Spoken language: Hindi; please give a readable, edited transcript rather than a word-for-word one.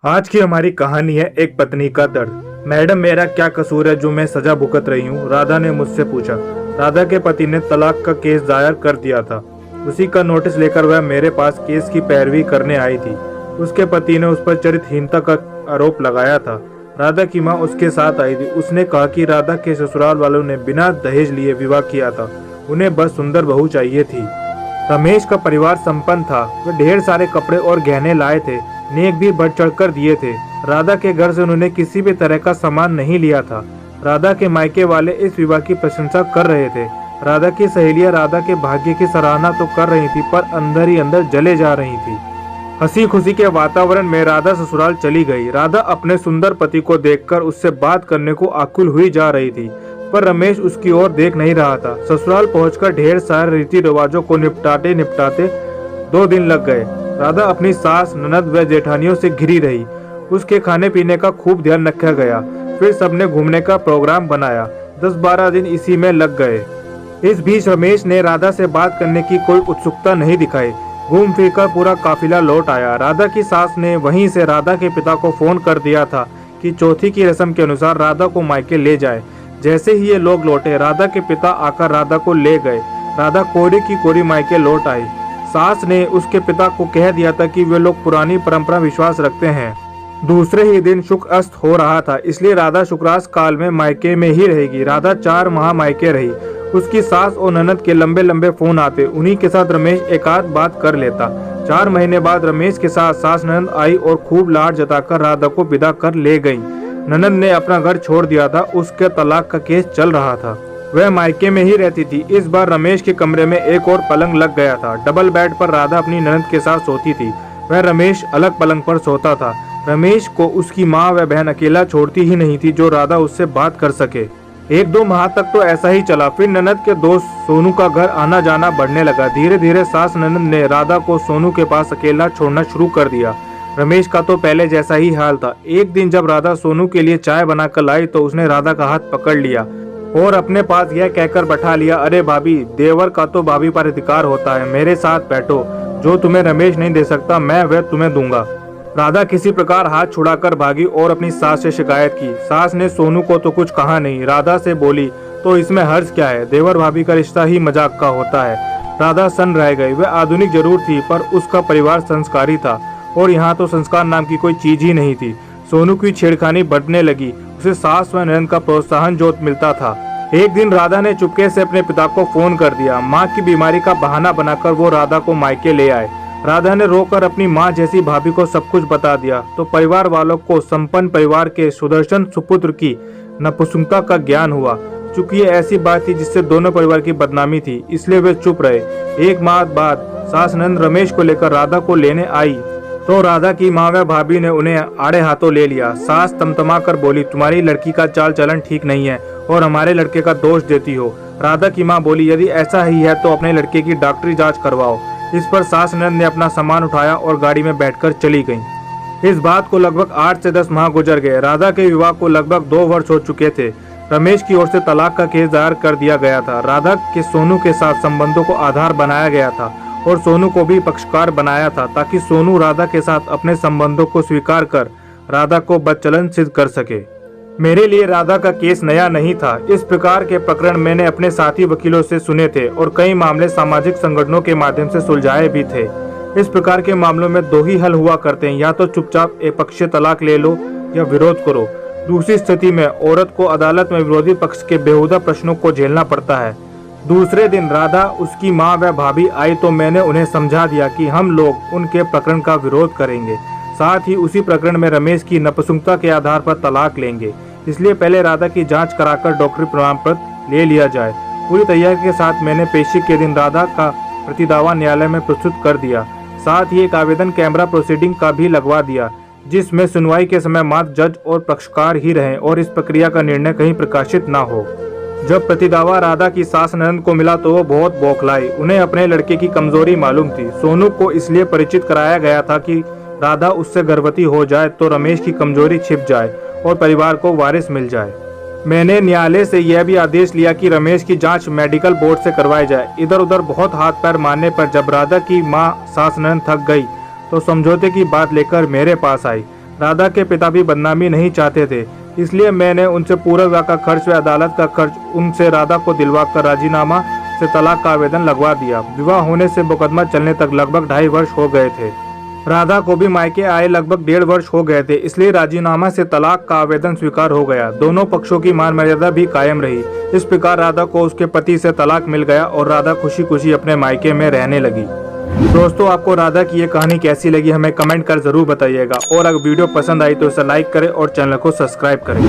आज की हमारी कहानी है एक पत्नी का दर्द। मैडम, मेरा क्या कसूर है जो मैं सजा भुगत रही हूँ? राधा ने मुझसे पूछा। राधा के पति ने तलाक का केस दायर कर दिया था। उसी का नोटिस लेकर वह मेरे पास केस की पैरवी करने आई थी। उसके पति ने उस पर चरित्रहीनता का आरोप लगाया था। राधा की माँ उसके साथ आई थी। उसने कहा कि राधा के ससुराल वालों ने बिना दहेज लिए विवाह किया था। उन्हें बस सुंदर बहू चाहिए थी। रमेश का परिवार संपन्न था। वह ढेर सारे कपड़े और गहने लाए थे। नेक भी बढ़ चढ़कर दिए थे। राधा के घर से उन्होंने किसी भी तरह का सामान नहीं लिया था। राधा के मायके वाले इस विवाह की प्रशंसा कर रहे थे। राधा की सहेलियां राधा के भाग्य की सराहना तो कर रही थी, पर अंदर ही अंदर जले जा रही थी। हंसी खुशी के वातावरण में राधा ससुराल चली गई। राधा अपने सुंदर पति को देखकर उससे बात करने को आकुल हुई जा रही थी, पर रमेश उसकी ओर देख नहीं रहा था। ससुराल पहुंचकर ढेर सारे रीति रिवाजों को निपटाते निपटाते 2 दिन लग गए। राधा अपनी सास, ननद व जेठानियों से घिरी रही। उसके खाने पीने का खूब ध्यान रखा गया। फिर सबने घूमने का प्रोग्राम बनाया। 10-12 दिन इसी में लग गए। इस बीच रमेश ने राधा से बात करने की कोई उत्सुकता नहीं दिखाई। घूम फिर कर पूरा काफिला लौट आया। राधा की सास ने वहीं से राधा के पिता को फोन कर दिया था कि चौथी की रस्म के अनुसार राधा को मायके ले जाए। जैसे ही ये लोग लौटे, राधा के पिता आकर राधा को ले गए। राधा कोरी की कोरी मायके लौट आई। सास ने उसके पिता को कह दिया था कि वे लोग पुरानी परंपरा विश्वास रखते हैं। दूसरे ही दिन शुक्र अस्त हो रहा था, इसलिए राधा शुक्रास्त काल में मायके में ही रहेगी। राधा 4 माह मायके रही। उसकी सास और ननद के लंबे लंबे फोन आते। उन्हीं के साथ रमेश एक आध बात कर लेता। 4 महीने बाद रमेश के साथ सास ननद आई और खूब लाड जताकर राधा को विदा कर ले गई। ननद ने अपना घर छोड़ दिया था। उसके तलाक का केस चल रहा था। वह मायके में ही रहती थी। इस बार रमेश के कमरे में एक और पलंग लग गया था। डबल बेड पर राधा अपनी ननद के साथ सोती थी। वह रमेश अलग पलंग पर सोता था। रमेश को उसकी माँ व बहन अकेला छोड़ती ही नहीं थी जो राधा उससे बात कर सके। 1-2 माह तक तो ऐसा ही चला। फिर ननद के दोस्त सोनू का घर आना जाना बढ़ने लगा। धीरे धीरे सास ननद ने राधा को सोनू के पास अकेला छोड़ना शुरू कर दिया। रमेश का तो पहले जैसा ही हाल था। एक दिन जब राधा सोनू के लिए चाय बनाकर लाई तो उसने राधा का हाथ पकड़ लिया और अपने पास यह कहकर बैठा लिया, अरे भाभी, देवर का तो भाभी पर अधिकार होता है। मेरे साथ बैठो। जो तुम्हें रमेश नहीं दे सकता, मैं वह तुम्हें दूंगा। राधा किसी प्रकार हाथ छुड़ाकर भागी और अपनी सास से शिकायत की। सास ने सोनू को तो कुछ कहा नहीं। राधा से बोली, तो इसमें हर्ज क्या है? देवर भाभी का रिश्ता ही मजाक का होता है। राधा सन्न रह गई। वह आधुनिक जरूर थी, पर उसका परिवार संस्कारी था और यहाँ तो संस्कार नाम की कोई चीज ही नहीं थी। सोनू की छेड़खानी बढ़ने लगी। उसे सास व ननद का प्रोत्साहन जो मिलता था। एक दिन राधा ने चुपके से अपने पिता को फोन कर दिया। माँ की बीमारी का बहाना बनाकर वो राधा को मायके ले आए। राधा ने रोकर अपनी माँ जैसी भाभी को सब कुछ बता दिया तो परिवार वालों को संपन्न परिवार के सुदर्शन सुपुत्र की नपुंसकता का ज्ञान हुआ। चूंकि ये ऐसी बात थी जिससे दोनों परिवार की बदनामी थी, इसलिए वे चुप रहे। 1 माह बाद सास नंद रमेश को लेकर राधा को लेने आई तो राधा की माँ व भाभी ने उन्हें आड़े हाथों ले लिया। सास तमतमा कर बोली, तुम्हारी लड़की का चाल चलन ठीक नहीं है और हमारे लड़के का दोष देती हो। राधा की माँ बोली, यदि ऐसा ही है तो अपने लड़के की डॉक्टरी जांच करवाओ। इस पर सास नंद ने अपना सामान उठाया और गाड़ी में बैठकर चली गई। इस बात को लगभग 8 से 10 माह गुजर गए। राधा के विवाह को लगभग 2 वर्ष हो चुके थे। रमेश की ओर से तलाक का केस दायर कर दिया गया था। राधा के सोनू के साथ संबंधों को आधार बनाया गया था और सोनू को भी पक्षकार बनाया था ताकि सोनू राधा के साथ अपने संबंधों को स्वीकार कर राधा को बदचलन सिद्ध कर सके। मेरे लिए राधा का केस नया नहीं था। इस प्रकार के प्रकरण मैंने अपने साथी वकीलों से सुने थे और कई मामले सामाजिक संगठनों के माध्यम से सुलझाए भी थे। इस प्रकार के मामलों में 2 ही हल हुआ करते हैं, या तो चुपचाप एक पक्षीय तलाक ले लो या विरोध करो। दूसरी स्थिति में औरत को अदालत में विरोधी पक्ष के बेहुदा प्रश्नों को झेलना पड़ता है। दूसरे दिन राधा, उसकी माँ व भाभी आई तो मैंने उन्हें समझा दिया कि हम लोग उनके प्रकरण का विरोध करेंगे, साथ ही उसी प्रकरण में रमेश की नपुंसकता के आधार पर तलाक लेंगे। इसलिए पहले राधा की जांच कराकर डॉक्टरी प्रमाण पत्र ले लिया जाए। पूरी तैयारी के साथ मैंने पेशी के दिन राधा का प्रतिदावा न्यायालय में प्रस्तुत कर दिया। साथ ही एक आवेदन कैमरा प्रोसीडिंग का भी लगवा दिया, जिसमें सुनवाई के समय मात्र जज और पक्षकार ही रहें और इस प्रक्रिया का निर्णय कहीं प्रकाशित न हो। जब प्रतिदावा राधा की सास ननद को मिला तो वो बहुत बौखलाई। उन्हें अपने लड़के की कमजोरी मालूम थी। सोनू को इसलिए परिचित कराया गया था कि राधा उससे गर्भवती हो जाए तो रमेश की कमजोरी छिप जाए और परिवार को वारिस मिल जाए। मैंने न्यायालय से यह भी आदेश लिया कि रमेश की जांच मेडिकल बोर्ड से करवाई जाए। इधर उधर बहुत हाथ पैर मारने पर जब राधा की माँ सास ननद थक गई तो समझौते की बात लेकर मेरे पास आई। राधा के पिता भी बदनामी नहीं चाहते थे, इसलिए मैंने उनसे पूरा विवाह का खर्च व अदालत का खर्च उनसे राधा को दिलवा कर राजीनामा से तलाक का आवेदन लगवा दिया। विवाह होने से मुकदमा चलने तक लगभग 2.5 वर्ष हो गए थे। राधा को भी मायके आए लगभग 1.5 वर्ष हो गए थे, इसलिए राजीनामा से तलाक का आवेदन स्वीकार हो गया। दोनों पक्षों की मान मर्यादा भी कायम रही। इस प्रकार राधा को उसके पति से तलाक मिल गया और राधा खुशी खुशी अपने मायके में रहने लगी। दोस्तों, आपको राधा की ये कहानी कैसी लगी हमें कमेंट कर जरूर बताइएगा और अगर वीडियो पसंद आई तो इसे लाइक करें और चैनल को सब्सक्राइब करें।